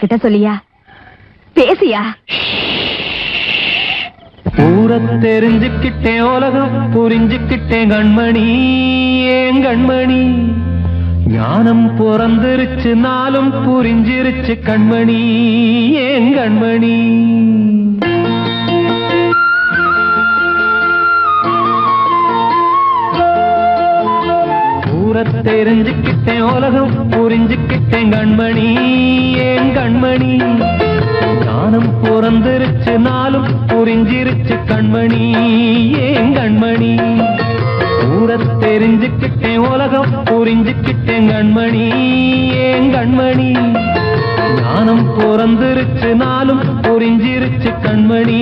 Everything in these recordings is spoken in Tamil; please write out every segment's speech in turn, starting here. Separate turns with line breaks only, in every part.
அவகிட்ட சொல்லியா? பேசியா?
ஊர தெரிஞ்சுக்கிட்டேன், உலகம் புரிஞ்சுக்கிட்டேன் கண்மணி, ஏன் கண்மணி. ஞானம் பிறந்திருச்சு, நாளும் புரிஞ்சிருச்சு கண்மணி, ஏன் கண்மணி. ஊர தெரிஞ்சுக்கிட்டேன், உலகம் புரிஞ்சுக்கிட்டேன் கண்மணி, ஏன் கண்மணி. ஞானம் பிறந்திருச்சு, நாளும் புரிஞ்சிருச்சு கண்மணி, ஏன் கண்மணி. ஊர தெரிஞ்சுக்கிட்டேன், உலகம் புரிஞ்சுக்கிட்டேன் கண்மணி, ஏன் கண்மணி. ஞானம் பிறந்திருச்சு, நாளும் புரிஞ்சிருச்சு கண்மணி,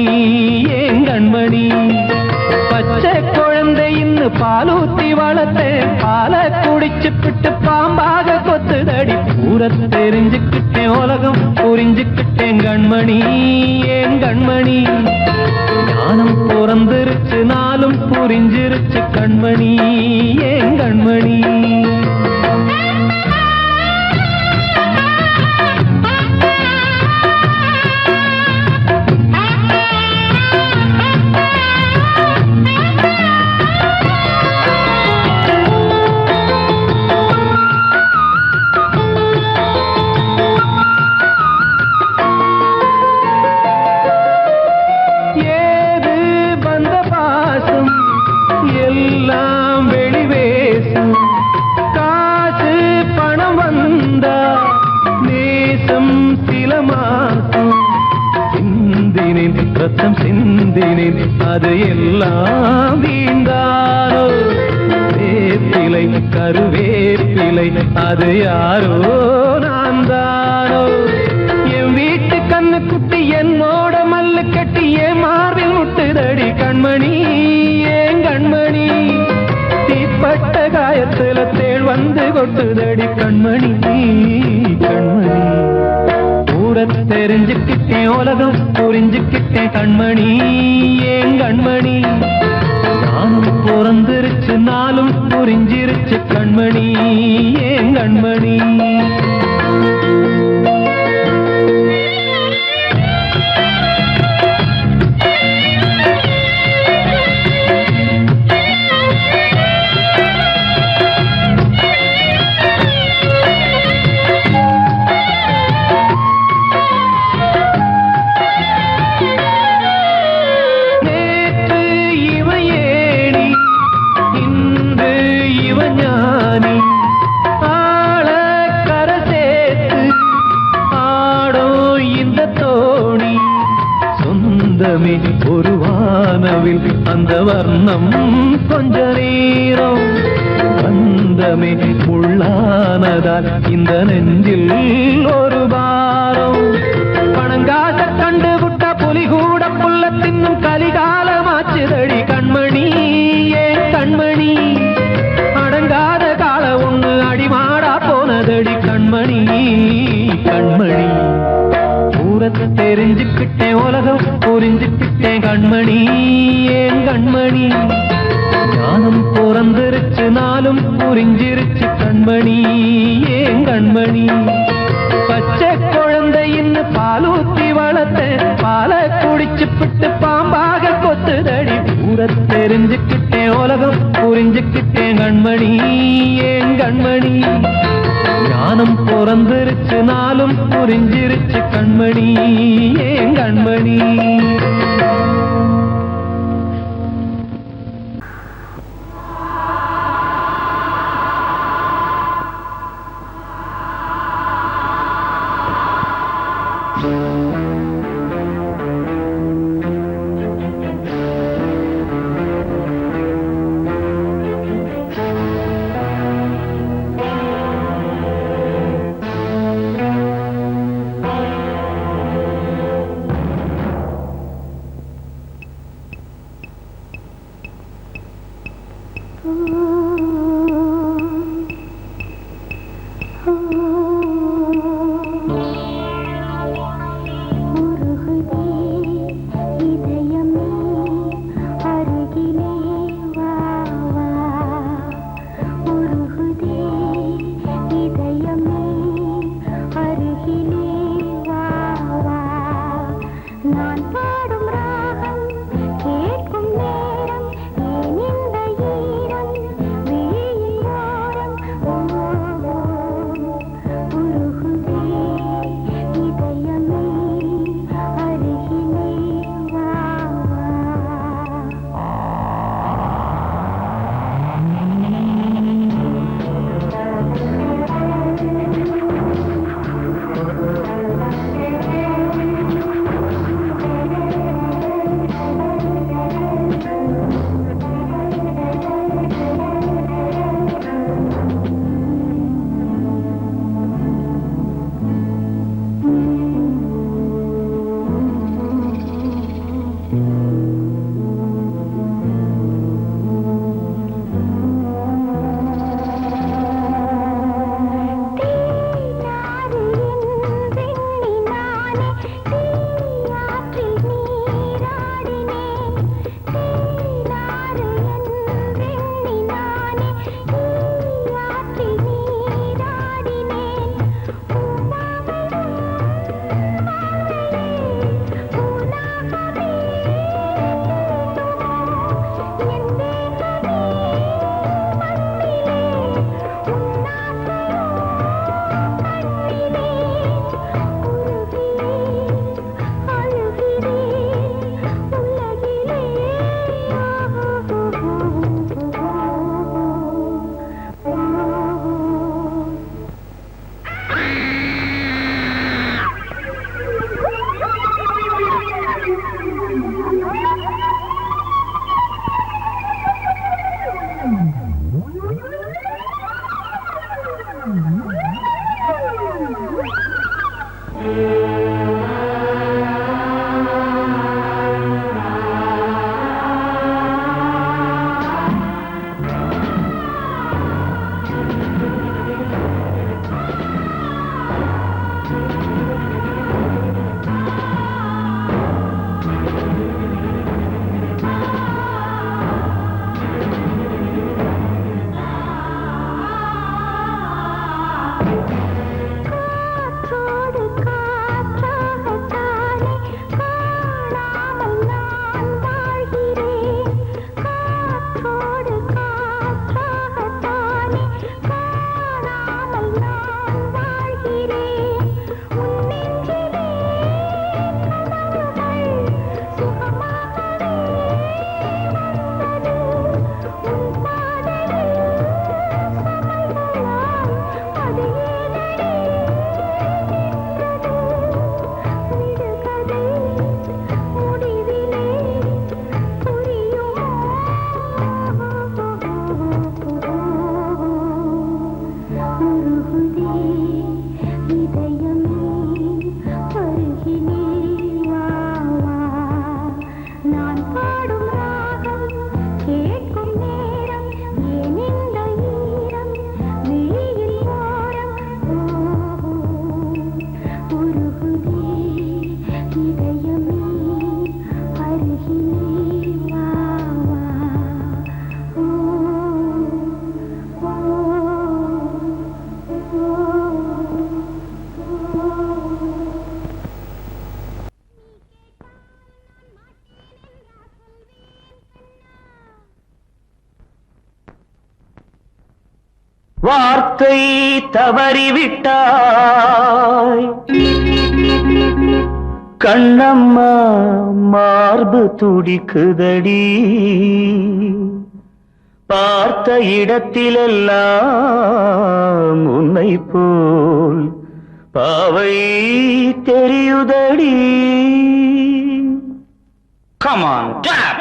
ஏன் கண்மணி. பச்சை குழந்தையின்னு பாலூத்தி வளர்த்தேன், பாலை குடிச்சு பிட்டு பாம்பாக கொத்துதடி. ஊர தெரிஞ்சுக்கிட்டேன், உலகம் புரிஞ்சுக்கிட்டேன் கண்மணி, ஏன் கண்மணி. ஞானம் பிறந்திருச்சு, நாளும் புரிஞ்சிருச்சு கண்மணி, ஏன் கண்மணி. ரத்தம் சிந்தினேன், அது எல்லாம் வீண்டாரோ. வேப்பிலை கருவேப்பிலை, அது யாரோ நான் தானோ. என் வீட்டு கண்ணு குட்டி என்னோட மல்லு கட்டி என் மார்பில் முட்டுதடி கண்மணி, ஏன் கண்மணி. தீப்பட்ட காயத்துல தேள் வந்து கொட்டுதடி கண்மணி, கண்மணி. ஊர தெரிஞ்சுக்கிட்டேன், உலகம் புரிஞ்சுக்கிட்டேன் கண்மணி, ஏன் கண்மணி. ஞானம் பிறந்திருச்சு, நாளும் புரிஞ்சிருச்சு கண்மணி, ஏன் கண்மணி. ஒரு வானவில் அந்த வர்ணம் கொஞ்ச நேரம் வந்தமே உள்ளானதால் இந்த நெஞ்சில் ஒரு பாரம். பணங்காச கண்டு விட்ட புலி கூட புல்ல தின்னும் கலிகாலமாச்சுதடி கண்மணி, ஏன் கண்மணி. அடங்காத கால ஒண்ணு அடிமாடா போனதடி கண்மணி, கண்மணி. ஊரத்தை தெரிஞ்சுக்கிட்டேன், உலகம் புரிஞ்சுக்கிட்டேன் கண்மணி, ஏன் கண்மணி. ஞானம் பிறந்திருச்சு, நாளும் புரிஞ்சிருச்சு கண்மணி, ஏன் கண்மணி. பச்சை குழந்தையின்னு பாலூத்தி வளர்த்தேன், பாலை குடிச்சு பிட்டு பாம்பாக கொத்துதடி. ஊரத்தை தெரிஞ்சுக்கிட்டேன், உலகம் புரிஞ்சுக்கிட்டேன் கண்மணி, ஏன் கண்மணி. ஞானம் பிறந்திருச்சு, நாளும் புரிஞ்சிருச்சு கண்மணி, ஏன் கண்மணி.
அருகிலே வா வார்த்தை தவறிவிட்டாய் கண்ணம்மா மார்பு துடிக்குதடி பார்த்த இடத்திலெல்லாம் உன்னை போல் பாவை தெரியுதடி. Come on, tap!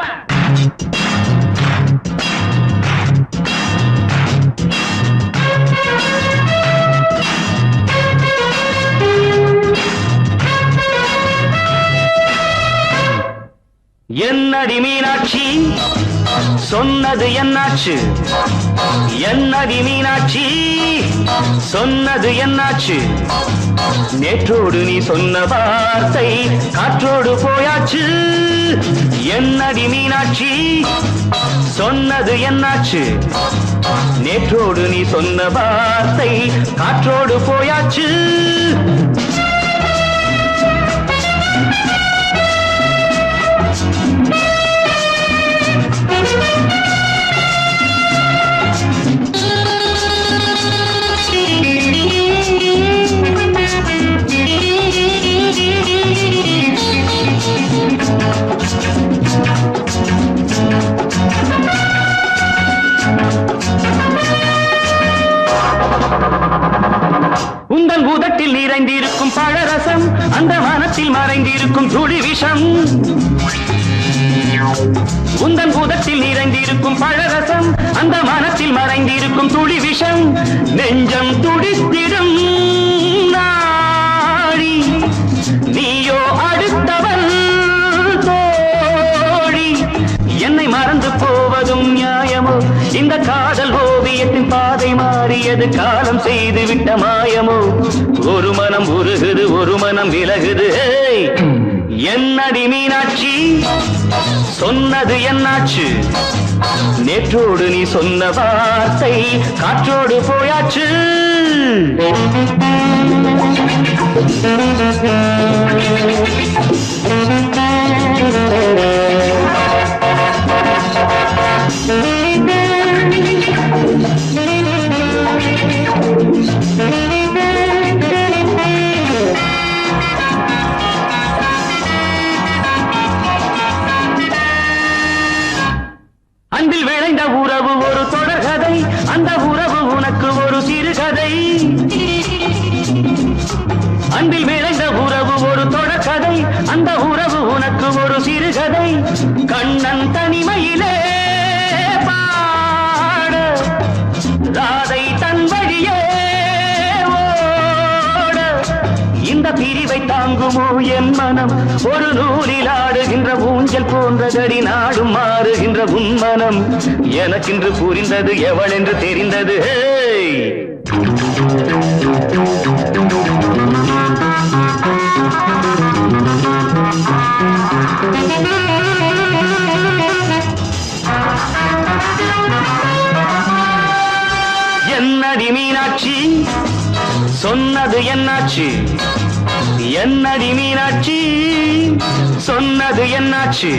என்னடி மீனாட்சி சொன்னது என்னாச்சு? என்னடி மீனாட்சி சொன்னது என்னாச்சு? நேற்றோடு நீ சொன்ன வார்த்தை காற்றோடு போயாச்சு. என்னடி மீனாட்சி சொன்னது என்னாச்சு? நேற்றோடு நீ சொன்ன வார்த்தை காற்றோடு போயாச்சு. உந்தன் பூதத்தில் நிறைந்திருக்கும் பழரசம் அந்த வானத்தில் மறைந்திருக்கும் துளி விஷம். உந்தன் பூதத்தில் நிறைந்திருக்கும் பழரசம் அந்த வானத்தில் மறைந்திருக்கும் துளி விஷம். நெஞ்சம் துடித்திடும் நாடி நீயோ அடுத்தவன் தோழி. என்னை மறந்து போவதும் நியாயமோ? இந்த காதல் ஓவியத்தின் பாதை மாறியது காலம் செய்து விட்ட மாயமோ? ஒரு மனம் உருகுது ஒரு மனம் விலகுது. என்னடி மீனாட்சி சொன்னது என்னாச்சு? நேற்றோடு நீ சொன்ன வார்த்தை காற்றோடு போயாச்சு. அன்பில் விளைந்த உறவு ஒரு தொடர்கதை, அந்த உறவு உனக்கு ஒரு சிறுகதை. அன்பில் விளைந்த உறவு ஒரு தொடர்கதை, அந்த உறவு உனக்கு ஒரு சிறுகதை. கண்ணன் தனிமையிலே பாட ராதை தன் வழியே ஓட. இந்த பிரிவை தாங்குமோ என் மனம்? ஒரு நூலில் ஆடுகின்ற ஊஞ்சல் போன்றதடி நாடும் மாறுகின்ற உன்மனம். எனக்கென்று புரிந்தது எவள் என்று தெரிந்தது. என்னடி மீனாட்சி சொன்னது என்னாச்சு? என்னடி மீனாட்சி சொன்னது என்னாச்சு?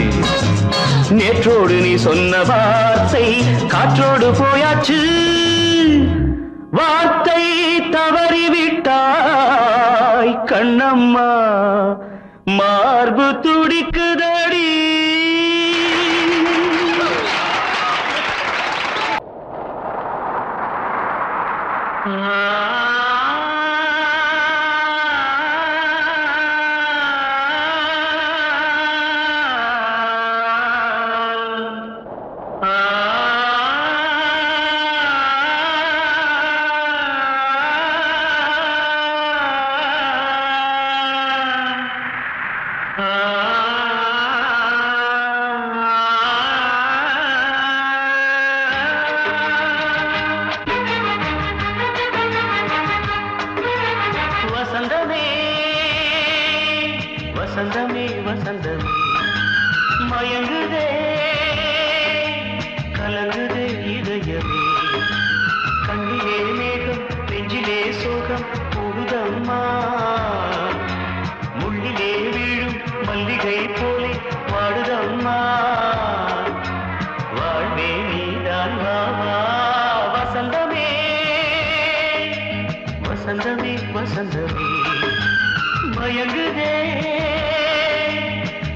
நேற்றோடு நீ சொன்ன வார்த்தை காற்றோடு போயாச்சு. வார்த்தை தவறிவிட்டாய் கண்ணம்மா மார்பு துடிக்குதடி. வசந்தமே வசந்தமே வசந்தமே மயங்குதே கலங்குதே இதயமே. கண்ணிலே மேகம் நெஞ்சிலே சோகம் புகுதம்மா. முள்ளிலே வீழும் மல்லிகை போலே வாடுதம்மா. வாழ்வே நீதான் வா வா வசந்தமே மயங்குதே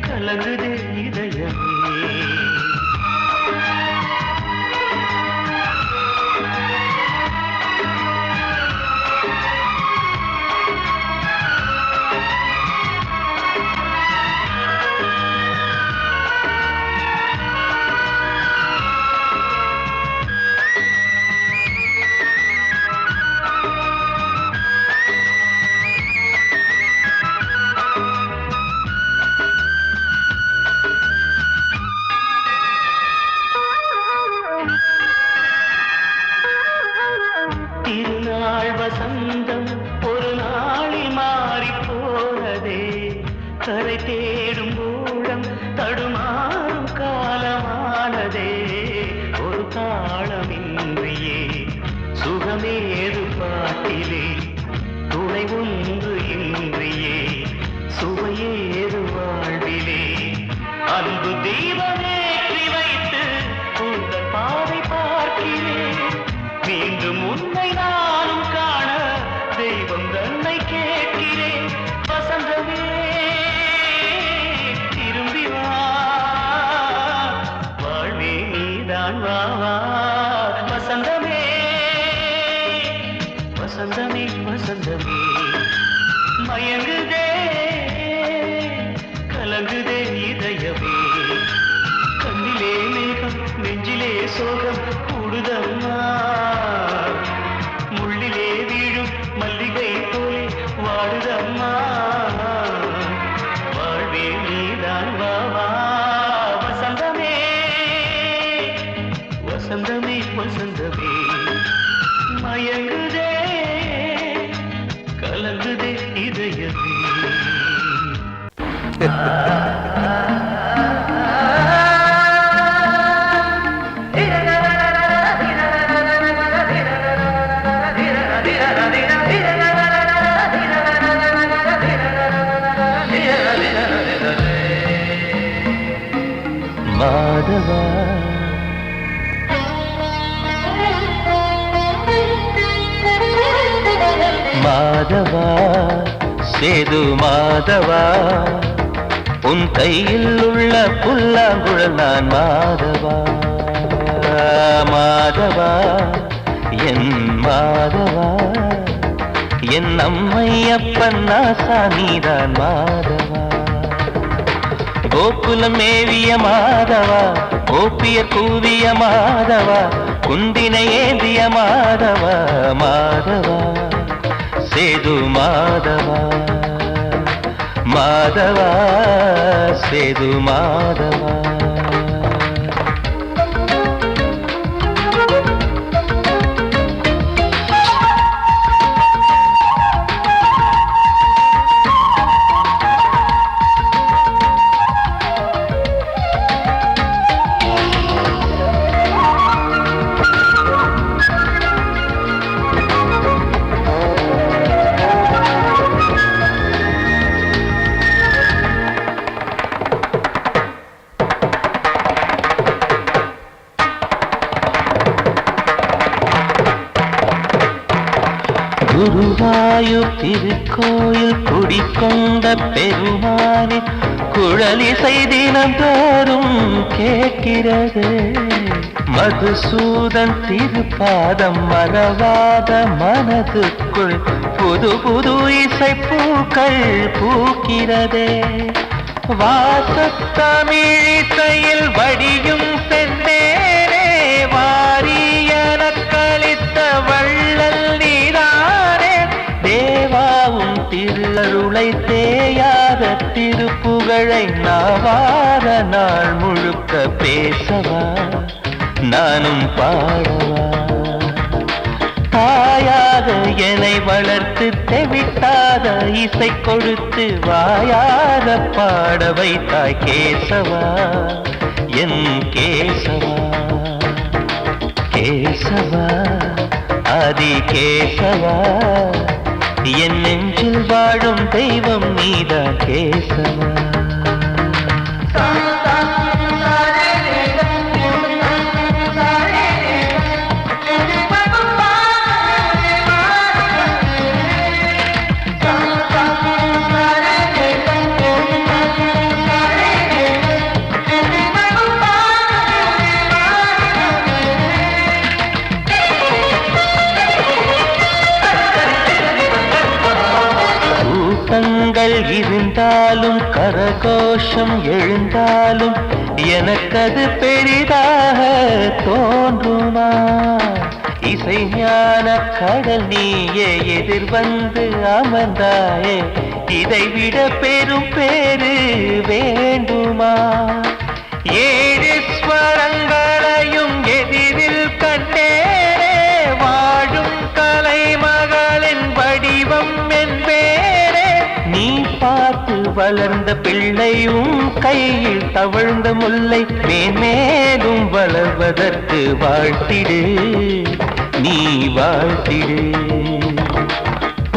கலங்குதே இதயமே திருநாள் வசந்தம் ஒரு நாளில் மாறி போனதே கரை தேடும் ஊழம் தடுமாறும் காலமானதே ஒரு தாளமின்றியே சுகமேது பாட்டிலே துணை ஒன்று இன்றியே சுவையேது வாழ்விலே அன்பு தீபமேற்றி வைத்து உங்கள் பாதை பார்க்கிறேன் மீண்டும் உன்னை நானும் காண தெய்வம் தன்னை கேட்கிறேன் வசந்தமே திரும்பி வா வாழ்வே நீதான் வா வா வசந்தமே வசந்தமே வசந்தமே மயங்குதே கலங்குதே இதயமே கண்ணிலே மேகம் நெஞ்சிலே சோகம் கூடுதம்மா முள்ளிலே வீழும் மல்லிகை போலே வாடுதம்மா வாழ்வே நீதான் வா வா வசந்தமே வசந்தமே வசந்தமே மயங்குதே கலங்குதே இதயமே
மாதவா மாதவா சேது மாதவா உன் கையில் உள்ள புல்லாங்குழல் நான் மாதவா மாதவா என் மாதவா என் அம்மையப்பன் நாசா நீதான் மாதவா கோகுலம் மேவிய மாதவா கோப்பிய கூவிய மாதவா குந்தினை ஏந்திய மாதவா மாதவா சேது மாதவா மாதவா சேது மாதவா குருவாயூர் திருக்கோயில் குடிக்கொண்ட பெருமானி குழலிசை தினந்தோறும் கேட்கிறது மதுசூதன் திருப்பாதம் மறவாத மனதுக்குள் புது புது இசைப்பூக்கள் பூக்கிறதே வாசத்தமிழிசையில் வடியும் செந்தேனே வாரியன கழித்த வள்ளல் நீதானே தேவாவும் திருளருளை தேயாத திருப்புகழை நாவாத நாள் முழுக்க பேசவா நானும் பாடவா தாயாக என்னை வளர்த்து தெவிட்டாத இசை கொடுத்து வாயாக பாட வைத்தாய் கேசவா என் கேசவா கேசவா ஆதி கேசவா என் நெஞ்சில் வாழும் தெய்வம் நீதான் கேசவா கூட்டங்கள் இருந்தாலும் கரகோஷம் எழுந்தாலும் எனக்கது பெரிதாக தோன்றுமா? இசை ஞான கடல் நீயே எதிர்வந்து அமர்ந்தாயே, இதைவிட பெரும் பேரு வேண்டுமா? ஏழு ஸ்வரங்களையும் எதிரில் கண்டேனே, வாழும் கலைமகளின் வடிவம் என்பேரே. நீ பார்த்து வளர்ந்த பிள்ளையும் கையில் தவழ்ந்த முல்லை மேன்மேலும் வளர்வதற்கு வாழ்த்திடு, நீ வாழ்த்திடு.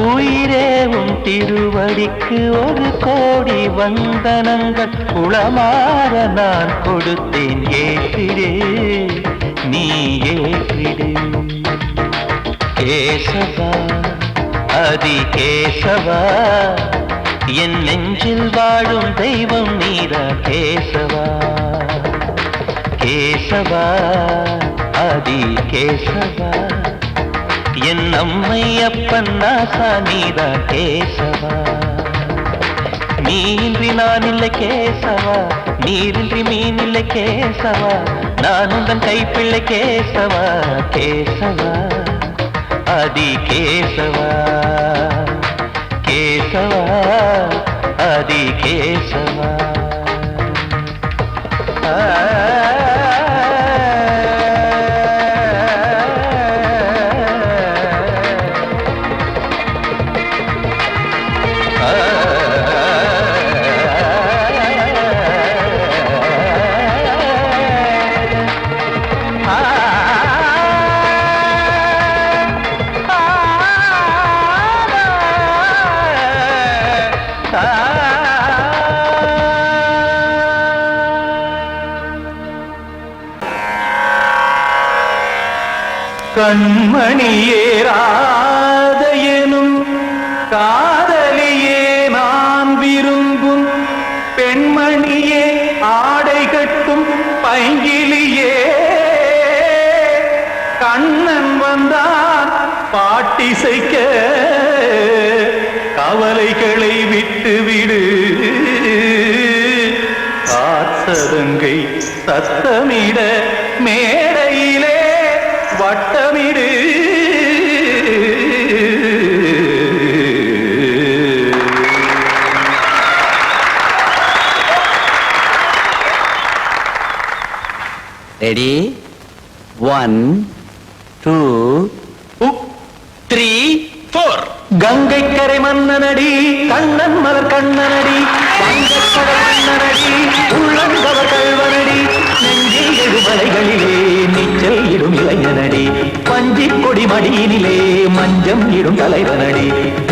உயிரேவும் திருவடிக்கு ஒரு கோடி வந்தனங்கள் உளமாற நான் கொடுத்தேன், ஏற்றிடு, நீ ஏற்றிடு. கேசவா அதி கேசவா, என் நெஞ்சில் வாழும் தெய்வம் நீதான் கேசவா. கேசவா அதி கேசவா, என் அம்மை அப்பன் நாசா நீதான் கேசவா. நீன்றி நான் இல்லை கேசவா, நீரின்றி மீன் இல்லை கேசவா, நான் உந்தன் கைப்பிள்ளை கேசவா. கேசவா அதி கேசவா, கேசவா அதி கேசவா.
கண்மணியே ராதையனும் காதலியே நான் விரும்பும் பெண்மணியே, ஆடை கட்டும் பைங்கிலியே, கண்ணன் வந்தான் பாட்டிசைக்க, கவலைகளை விட்டுவிடு. காத்ததங்கை சத்தமிட மேடையிலே வட்டமிடு.
ரெடி? 1 2 3 4.
கங்கை கரை மன்னனடி, கண்ணன் மலர் கண்ணனடி, வங்கக்கடல் மன்னனடி, உள்ளங்கவர் கல்வனடி, நெஞ்சில் எழுமலைகளிலே நீச்சல் இடும் இளைஞனடி, பஞ்சி கொடி மடியினிலே மஞ்சம் இடும் தலைவனடி.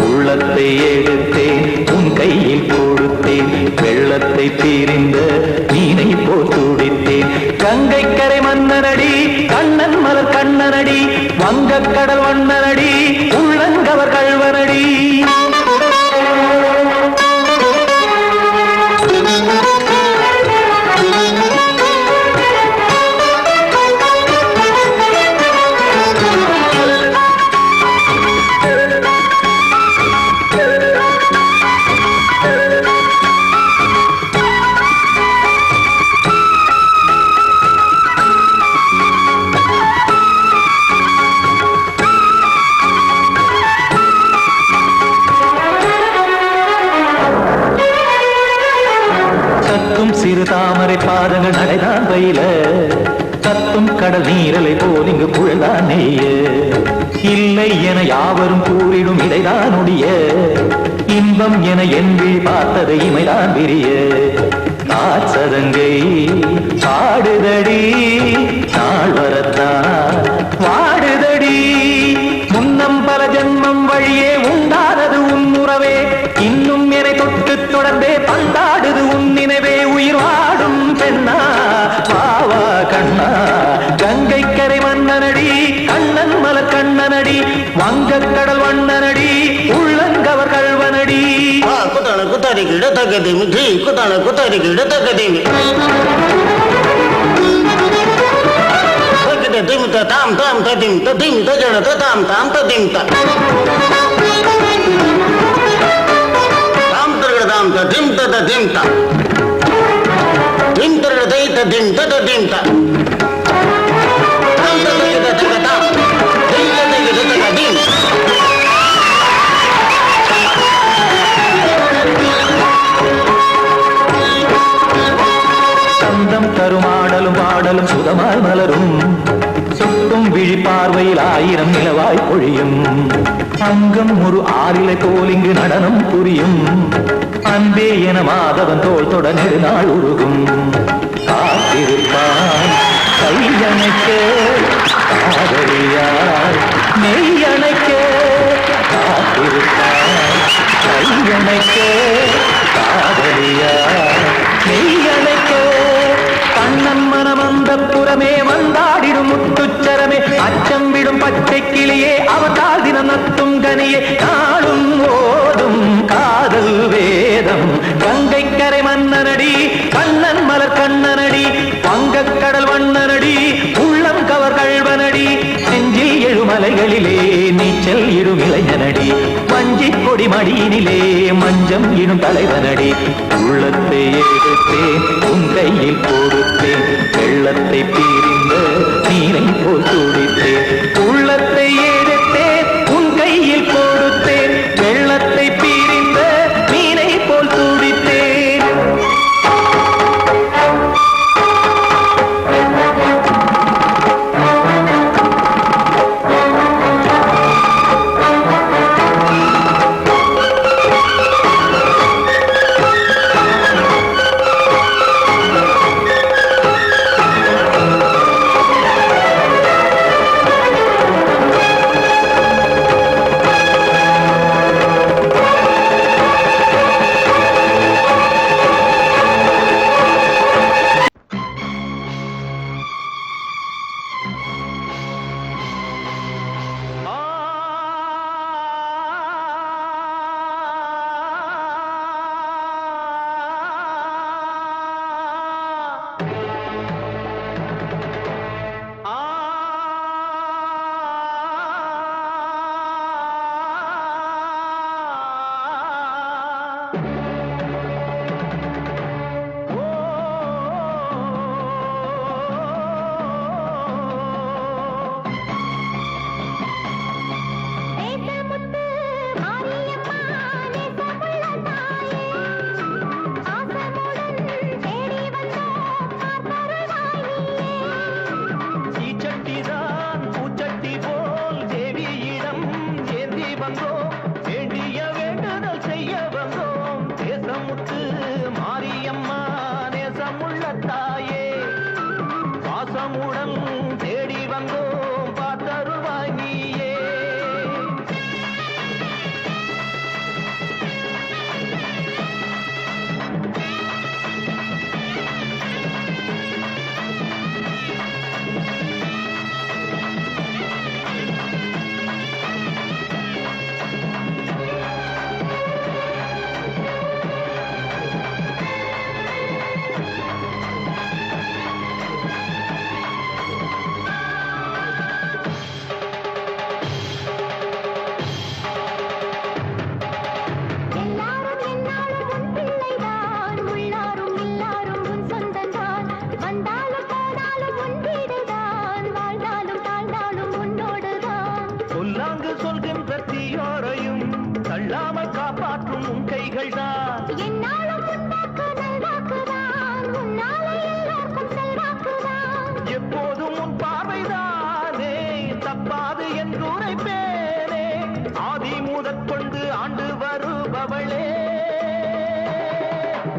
உள்ளத்தை எடுத்தேன் உன் கையில் கொடுத்தேன், வெள்ளத்தை தீரிந்த மீனை போல் துடித்தேன். கங்கை கரை மன்னனடி, கண்ணன் மலர் கண்ணனடி, வங்கக்கடல் வண்ணனடி, உள்ளங்கவர் கல்வனடி. சிறு தாமரை பாதங்கள் நடைதான் பயில, கத்தும் கடல் நீரலை போல் இங்கு புழல்தான் நெய்ய. இல்லை என யாவரும் கூறிடும் இடைதான் உடைய, இன்பம் என என்பி பார்த்தது இமைதான் விரிய. காச்சதங்கை பாடுதடி நாள் வரத்தான் வாடுதடி, முன்னம் பல ஜென்மம் வழியே உண்டானது உன் உறவே, இன்னும் என்னை தொட்டு தொடர்ந்தே பந்தாடுது உன் நினைவே. உயிர் வாடும் பெண்ணா பாவா கண்ணா, கங்கை கரை மன்னனடி, கண்ணன் மலர் கண்ணனடி, வங்கக்கடல் வண்ணனடி, உள்ளங்கவர் கல்வனடி.
குத்தான குத்தாரிக்கு இடத்தக்கதேமி, குத்தான குத்தாரிக்கு இடத்தக்கதேமி, திமுத்த தாம் தாம் ததிம் ததிம் தஜன தாம் தாம் ததிம் த. tam ta dim ta da dim ta. Dim ta da ta dim ta da dim ta. Tam ta da ta ta tam. Dim ta da ta ta dim.
சந்தம் தருமாடலும் பாடலும் சுதமாய் மலரும் சுட்டும் விழி பார்வையில் 1000 நிலவாய் பொழியும் அங்கம் ஒரு ஆறிலை போல் இங்கு நடனம் புரியும் அன்பே என மாதவன் தோள் தொட நெடுநாள் உருகும் காத்திருப்பான் கையணைக்க காதலியார் மெய்யணைக்க காத்திருப்பான் கையணைக்க காதலியார் மெய்யணைக்க கண்ணன் மனம் அந்த புறமே வந்தாடிடும் முத்துச்சரமே அச்சம் விடும் பச்சை கிளியே அவதால் தினம் நத்தும் கனியே நாளும் ஓதும் காதல் வேதம் கங்கை கரை மன்னனடி கண்ணன் மலர் கண்ணனடி வங்கக் கடல் வண்ணனடி உள்ளம் கவர் கழ்வனடி நெஞ்சில் எழுமலைகளிலே நீச்சல் இடும் இளைஞனடி வஞ்சி கொடி மடியினிலே மஞ்சம் இடும் தலைவனடி உள்ளத்தை எடுத்தேன் உன் கையில் கொடுத்தேன் வெள்ளத்தை பிரிந்த நீரை போல் துடித்தேன் உள்ளத்தை எடுத்தேன் உன் கையில் கொடுத்தேன் வெள்ளத்தை பிரிந்த நீரை போல் துடித்தேன்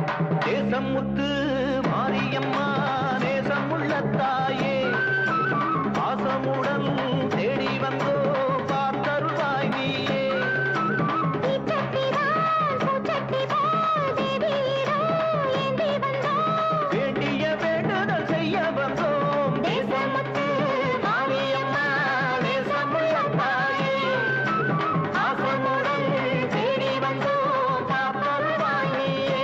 தேசமுத்து மாரியம்மா நேசமுள்ள தாயே பாசமுடன் தேடி வந்தோ பார்த்தருளாய் நீயே வேண்டிய வேண்டுதல் செய்ய வந்தோம் தேசமுத்து மாரியம்மா நேசமுள்ள தாயே பாசமுடன் தேடி வந்தோ பார்த்தருளாய் நீயே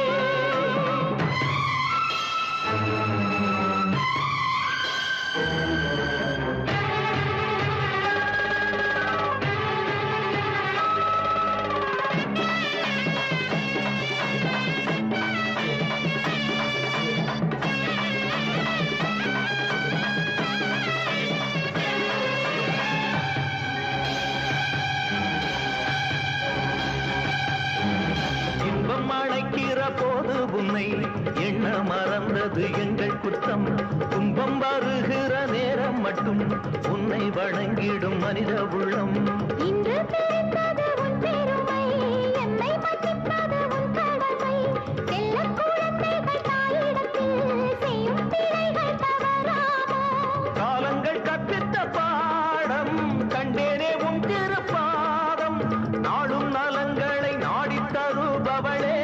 போது உன்னை எண்ண மறந்தது எங்கள் குற்றம். துன்பம் வருகிற நேரம் மட்டும் உன்னை வணங்கிடும் மனித உள்ளம்.
இன்று பிறந்தது உன் பெருமை, என்னை மன்னிப்பது உன் கடமை. செல்லக் குழந்தைகள் தாயிடத்தில் செய்யும் பிழைகள் தவறாமோ?
காலங்கள் கற்பித்த பாடம் கண்டேனே உன் திருப்பாதம். நாடும் நலங்களை நாடித் தருபவளே.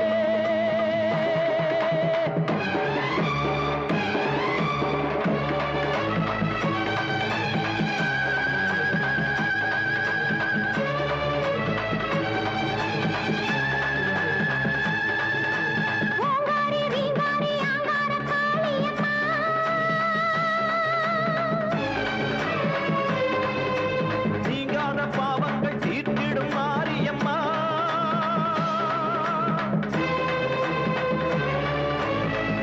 ஓங்காரி ரீங்காரி ஆங்கார காளியம்மா,
நீங்காத பாவங்கள் தீர்த்திடும் மாரியம்மா.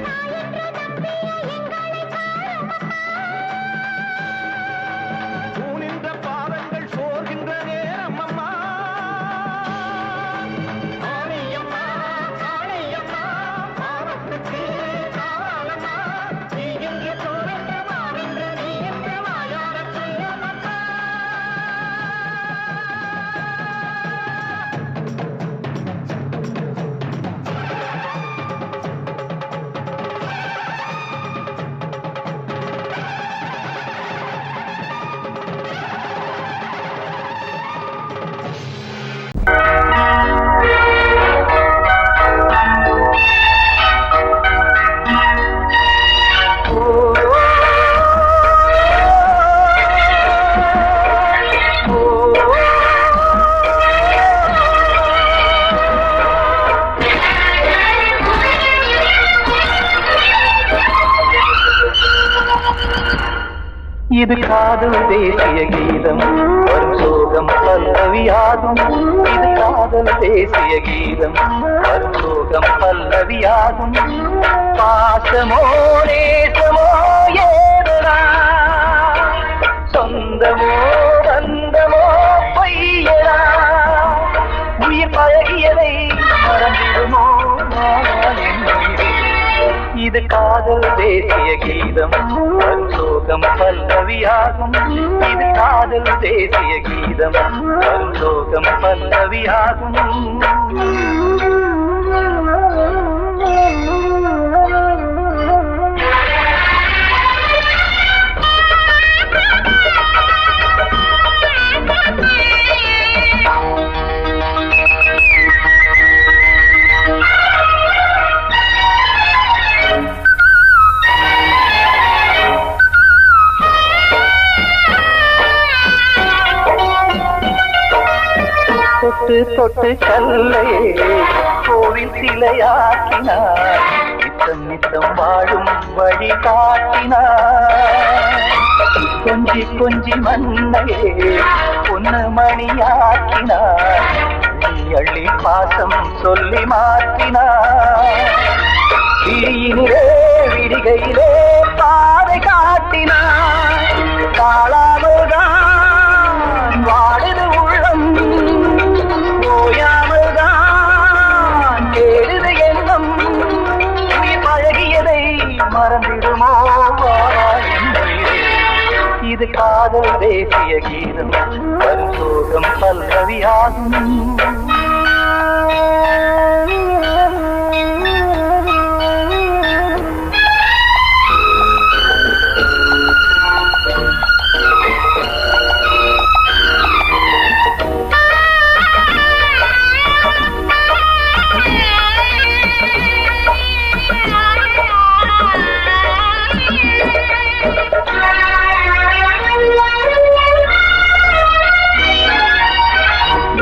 நாயென்று நம்பிய எங்களை காணுமம்மா.
பூனின்ற பாதங்கள் சோர்கின்ற நேரம் அம்மா. ஆணையம்மா ஆணையம்மா பாவத்துக்கு காலம்மா. நீ என்று தோன்ற மாறின்று நீ என்று வாயார சொல்லுமம்மா. இது காதல் தேசிய கீதம் வரும் சோகம் பல்லவியாகும். இது காதல் தேசிய கீதம் வரும் சோகம் பல்லவியாகும். பாசமோ நேசமோ ஏதனா, சொந்தமோ பந்தமோ பொய்யனா, உயிர் பழகியதை மறந்திடுமோ என்னுயிரே. இது காதல் தேசிய கீதம் வரும் சோகம் பல்லவியாகும். இது காதல் தேசிய கீதம் வரும் சோகம் பல்லவியாகும். தொட்டு தொட்டு கல்லையே கோவில் சிலையாக்கினார். நித்தம் நித்தம் வாழும் வழி காட்டினார். கொஞ்சி கொஞ்சி மண்ணையே பொன்னு மணியாக்கினார். அள்ளி பாசம் சொல்லி மாற்றினார். விழியினிலே விடிகையிலே பாதை காட்டினார். காளாமல்தான் வாடுது உள்ளம், ஓயாமல்தான் கேடுது எண்ணம். உயிர் பழகியதை மறந்திடுமோ என்னுயிரே. இது காதல் தேசிய கீதம் வரும் சோகம் பல்லவியாகும்.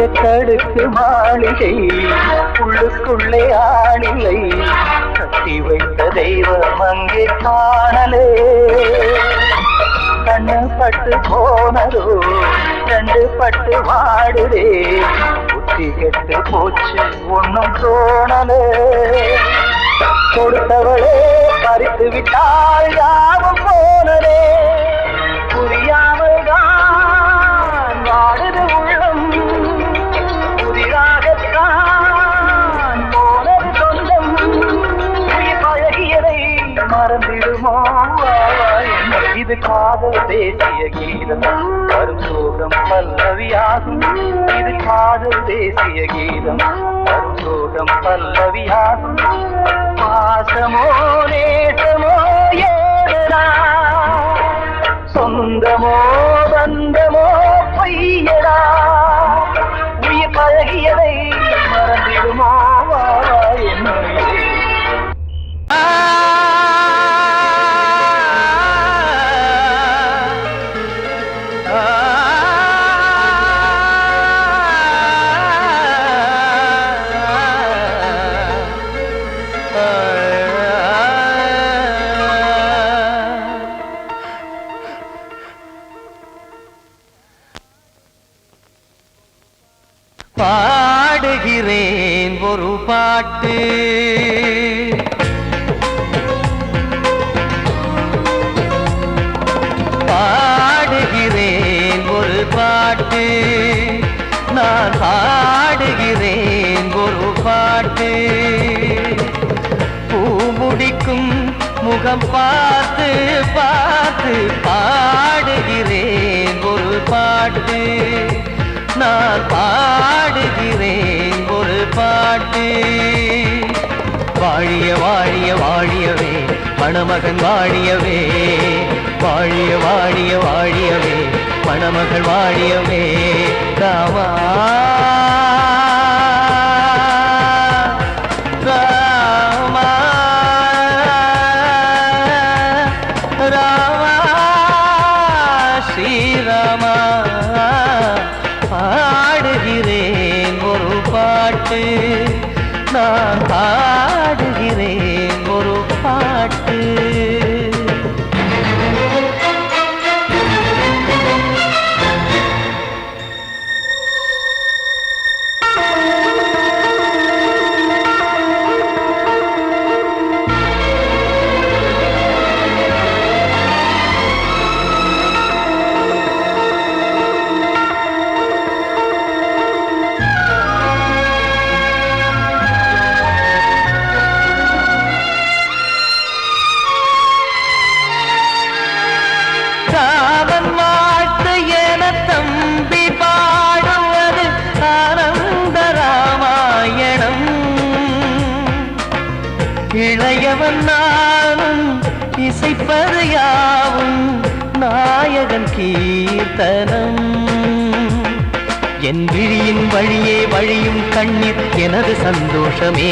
எட்டடுக்கு மாளிகை உள்ளுக்குள்ளே ஆளில்லை. கட்டி வைத்த தெய்வம் அங்கே காணலே. கண்ணு பட்டு போனதோ ரெண்டு பட்டு வாடுதே. புத்தி கெட்டு போச்சு ஒன்னும் தோணலே. கொடுத்தவளே பறித்து விட்டால் யாவும் போனதே. புரியாமல் தான் வாடுது உள்ளம். புதிராகத்தான் போனது சொந்தம்.
மறந்திடுமோ இது காதல் தேசிய கீதம் வரும் சோகம் பல்லவியாகும் இது காதல் தேசிய கீதம் வரும் சோகம் பல்லவியாகும் பாசமோ நேசமோ ஏதா சொந்தமோ பந்தமோ பொய்யடா உயிர் பழகியதை மறந்திடுமோ என்னுயிரே பாடுகிறேன் ஒரு பாட்டு பாடுகிறேன் ஒரு பாட்டு நான் பாடுகிறேன் ஒரு பாட்டு பூ முடிக்கும் முகம் பார்த்து பார்த்து பாடுகிறேன் ஒரு பாட்டு நான் பாடுகிறேன் ஒரு பாட்டு வாழிய வாழிய வாழியவே மணமகன் வாழியவே வாழிய வாழிய வாழியவே மணமகள் வாழியவே ராமா ராமா ராமா ஸ்ரீராமா பாடுகிறேன் ஒரு பாட்டு நான் பாடுகிறேன் ஒரு பாட்டு ராமன் வாழ்த்து என தம்பி பாடுவது ஆனந்த ராமாயணம் இளையவன் நானும் இசைப்பது யாவும் நாயகன் கீர்த்தனம் என் விழியின் வழியே வழியும் கண்ணீர் எனது சந்தோஷமே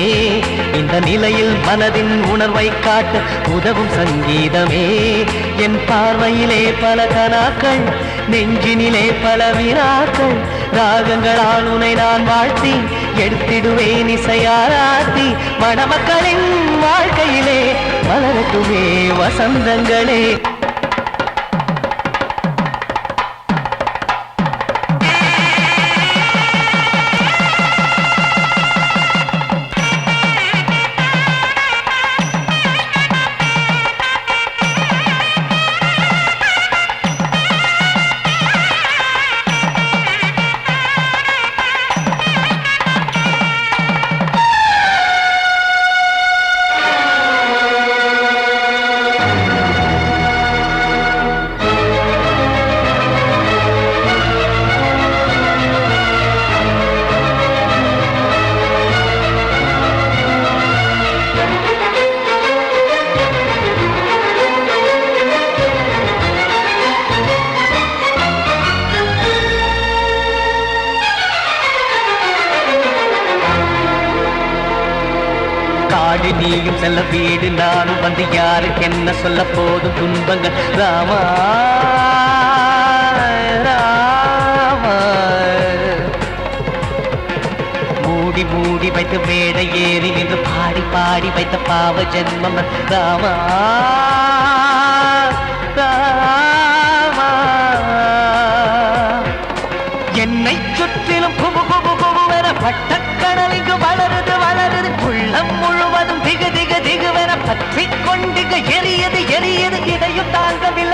இந்த நிலையில் மனதின் உணர்வை காட்ட உதவும் சங்கீதமே என் பார்வையிலே பல கனாக்கள் நெஞ்சினிலே பல வினாக்கள் ராகங்களால் உனை நான் வாழ்த்தி எடுத்திடுவேன் இசையாராத்தி மணமக்களின் வாழ்க்கையிலே மலரட்டுமே வசந்தங்களே காடு நீயும் செல்ல வீடு நானும் வந்து யாருக்கு என்ன சொல்ல போதும் துன்பங்கள் ராமா ராமா மூடி மூடி வைத்து மேடை ஏறி நின்று பாடி பாடி வைத்த பாவ ஜென்மம் ராமா ராமா என்னை சுற்றிலும் புபு புபு புபுவென பட்டக்கடல் இங்கு வளருது வளருது உள்ளம் முழுவதும் திகு திகு திகுவென பற்றி கொண்டிகு எரியது எரியது இதையும் தாங்கவில்லை